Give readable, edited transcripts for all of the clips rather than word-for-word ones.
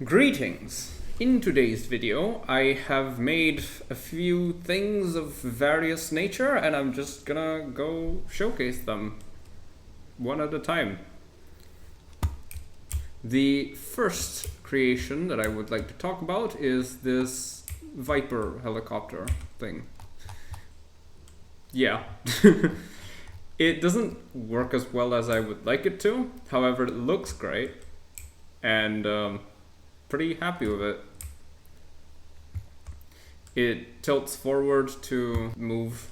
Greetings! In today's video, I have made a few things of various nature and I'm just gonna go showcase them one at a time. The first creation that I would like to talk about is this Viper helicopter thing. Yeah. It doesn't work as well as I would like it to, however it looks great and pretty happy with it. It tilts forward to move.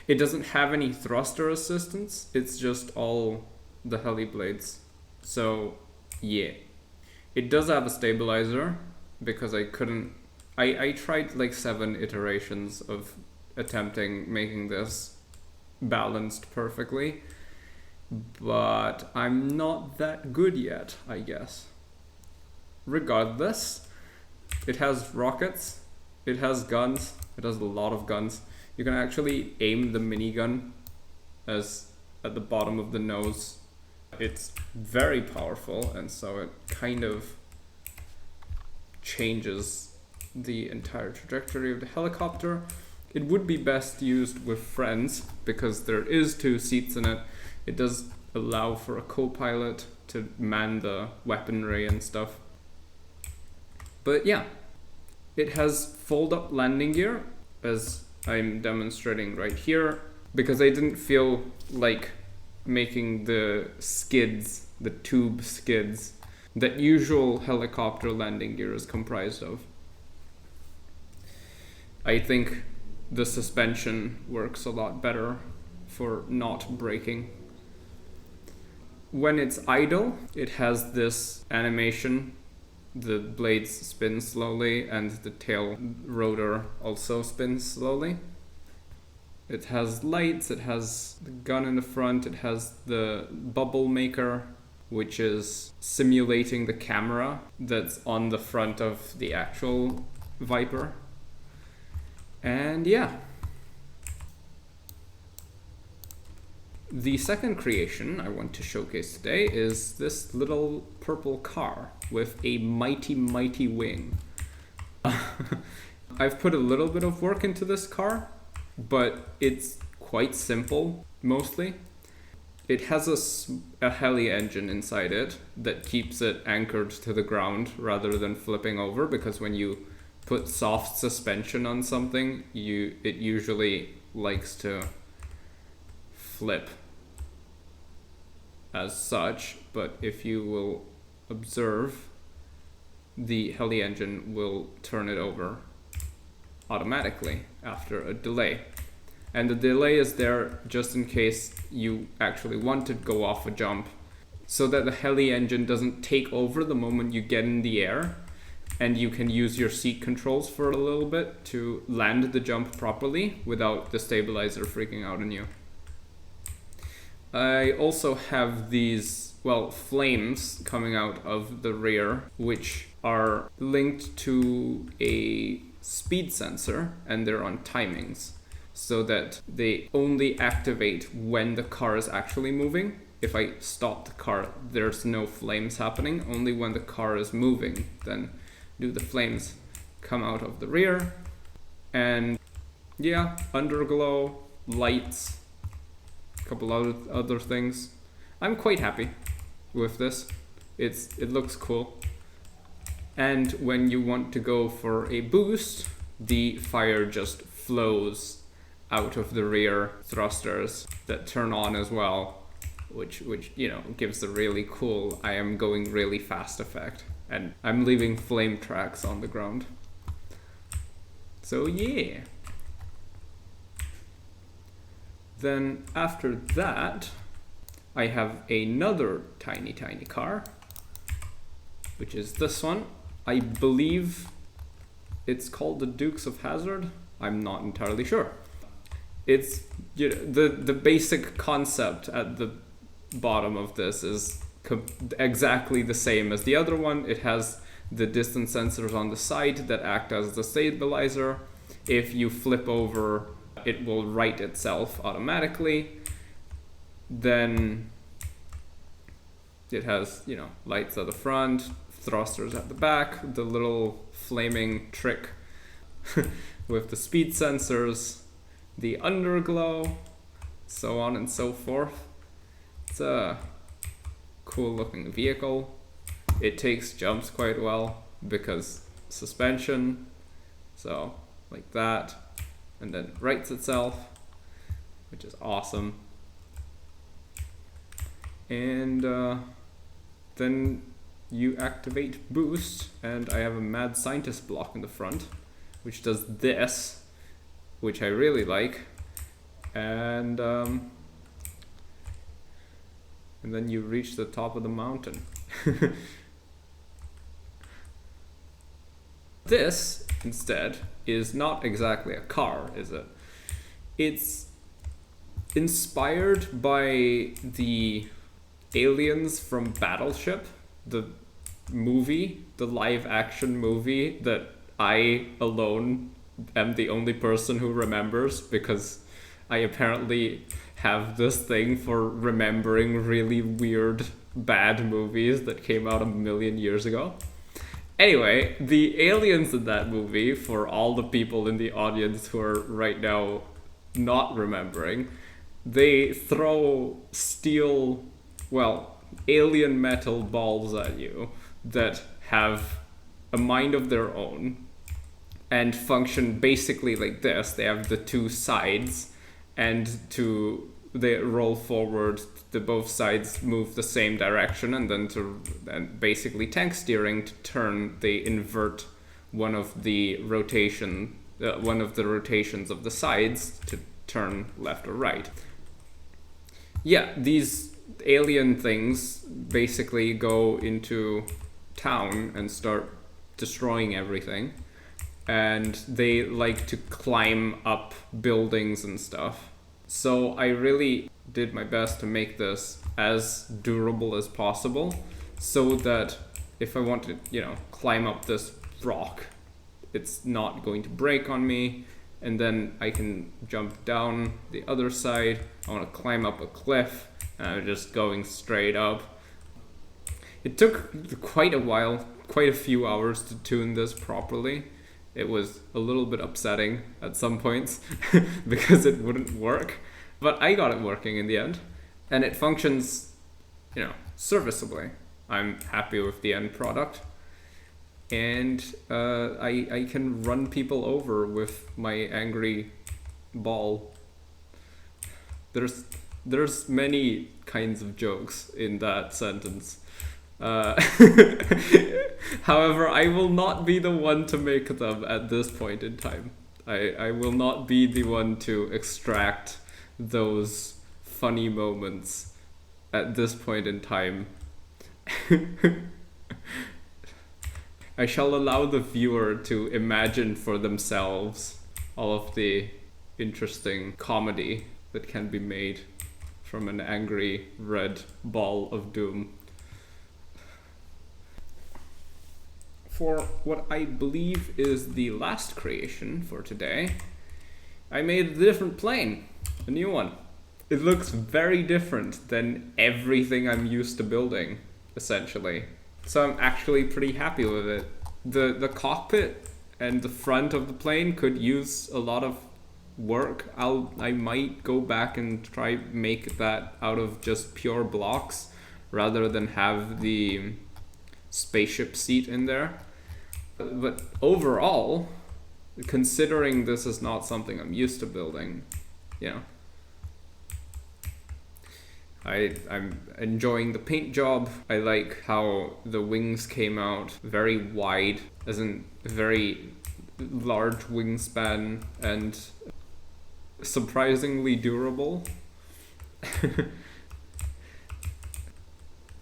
It doesn't have any thruster assistance, it's just all the heli blades. So yeah. It does have a stabilizer because I tried like 7 iterations of attempting making this balanced perfectly, but I'm not that good yet, I guess. Regardless, it has rockets, it has guns, it has a lot of guns. You can actually aim the minigun as at the bottom of the nose. It's very powerful, and so it kind of changes the entire trajectory of the helicopter. It would be best used with friends because there is 2 seats in it. It does allow for a co-pilot to man the weaponry and stuff. But yeah, it has fold-up landing gear, as I'm demonstrating right here, because I didn't feel like making the skids, the tube skids, that usual helicopter landing gear is comprised of. I think the suspension works a lot better for not braking. When it's idle, it has this animation. The blades spin slowly and the tail rotor also spins slowly. It has lights, it has the gun in the front, it has the bubble maker, which is simulating the camera that's on the front of the actual Viper. And yeah. The second creation I want to showcase today is this little purple car with a mighty, mighty wing. I've put a little bit of work into this car, but it's quite simple, mostly. It has a heli engine inside it that keeps it anchored to the ground rather than flipping over, because when you put soft suspension on something, it usually likes to flip as such, but if you will observe, the heli engine will turn it over automatically after a delay. And the delay is there just in case you actually want to go off a jump, so that the heli engine doesn't take over the moment you get in the air, and you can use your seat controls for a little bit to land the jump properly without the stabilizer freaking out on you. I also have these, flames coming out of the rear, which are linked to a speed sensor, and they're on timings, so that they only activate when the car is actually moving. If I stop the car, there's no flames happening. Only when the car is moving, then do the flames come out of the rear. And yeah, underglow, lights, a couple other things. I'm quite happy with this. It looks cool. And when you want to go for a boost, the fire just flows out of the rear thrusters that turn on as well, which gives the really cool I am going really fast effect. And I'm leaving flame tracks on the ground. So yeah. Then after that, I have another tiny car, which is this one. I believe it's called the Dukes of Hazzard. I'm not entirely sure. It's the basic concept at the bottom of this is exactly the same as the other one. It has the distance sensors on the side that act as the stabilizer. If you flip over, it will right itself automatically. Then it has, lights at the front, thrusters at the back, the little flaming trick with the speed sensors, the underglow, so on and so forth. It's a cool looking vehicle. It takes jumps quite well because suspension, so like that, and then rights itself, which is awesome. And then you activate boost, and I have a mad scientist block in the front, which does this, which I really like. And then you reach the top of the mountain. This, instead, is not exactly a car, is it? It's inspired by the aliens from Battleship, the movie, the live-action movie that I alone am the only person who remembers, because I apparently have this thing for remembering really weird, bad movies that came out a million years ago. Anyway, the aliens in that movie, for all the people in the audience who are right now not remembering, they throw steel, well, alien metal balls at you that have a mind of their own and function basically like this. They have the two sides, and they roll forward, the both sides move the same direction, and then basically tank steering to turn, they invert one of the rotations of the sides to turn left or right. Yeah, these alien things basically go into town and start destroying everything, and they like to climb up buildings and stuff. So I really did my best to make this as durable as possible, so that if I want to, climb up this rock, it's not going to break on me, and then I can jump down the other side. I want to climb up a cliff, and I'm just going straight up. It took quite a while, quite a few hours to tune this properly. It was a little bit upsetting at some points because it wouldn't work, but I got it working in the end, and it functions, serviceably. I'm happy with the end product, and I can run people over with my angry ball. There's many kinds of jokes in that sentence. However, I will not be the one to make them at this point in time. I will not be the one to extract those funny moments at this point in time. I shall allow the viewer to imagine for themselves all of the interesting comedy that can be made from an angry red ball of doom. For what I believe is the last creation for today, I made a different plane, a new one. It looks very different than everything I'm used to building, essentially. So I'm actually pretty happy with it. The cockpit and the front of the plane could use a lot of work. I might go back and try make that out of just pure blocks rather than have the spaceship seat in there. But overall, considering this is not something I'm used to building, I'm enjoying the paint job. I like how the wings came out very wide, as in very large wingspan, and surprisingly durable.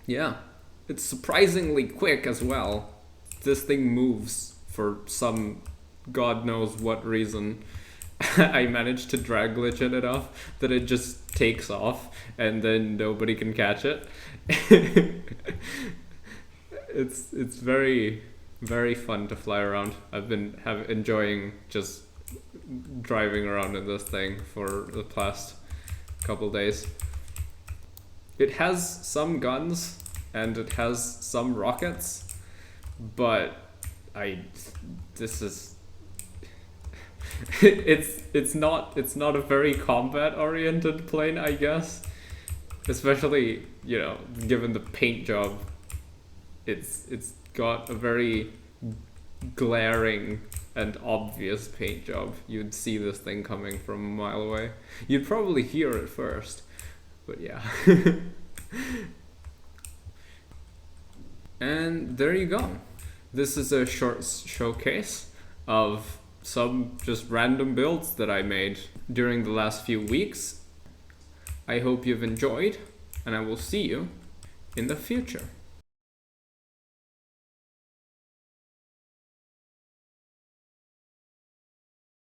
Yeah, it's surprisingly quick as well. This thing moves for some god knows what reason. I managed to drag glitch it enough that it just takes off and then nobody can catch it. It's very, very fun to fly around. I've been enjoying just driving around in this thing for the past couple days. It has some guns and it has some rockets, but this is it's not a very combat oriented plane, I guess. Especially, you know, given the paint job, it's got a very glaring and obvious paint job. You'd see this thing coming from a mile away. You'd probably hear it first, but yeah. And there you go. This is a short showcase of some just random builds that I made during the last few weeks. I hope you've enjoyed, and I will see you in the future.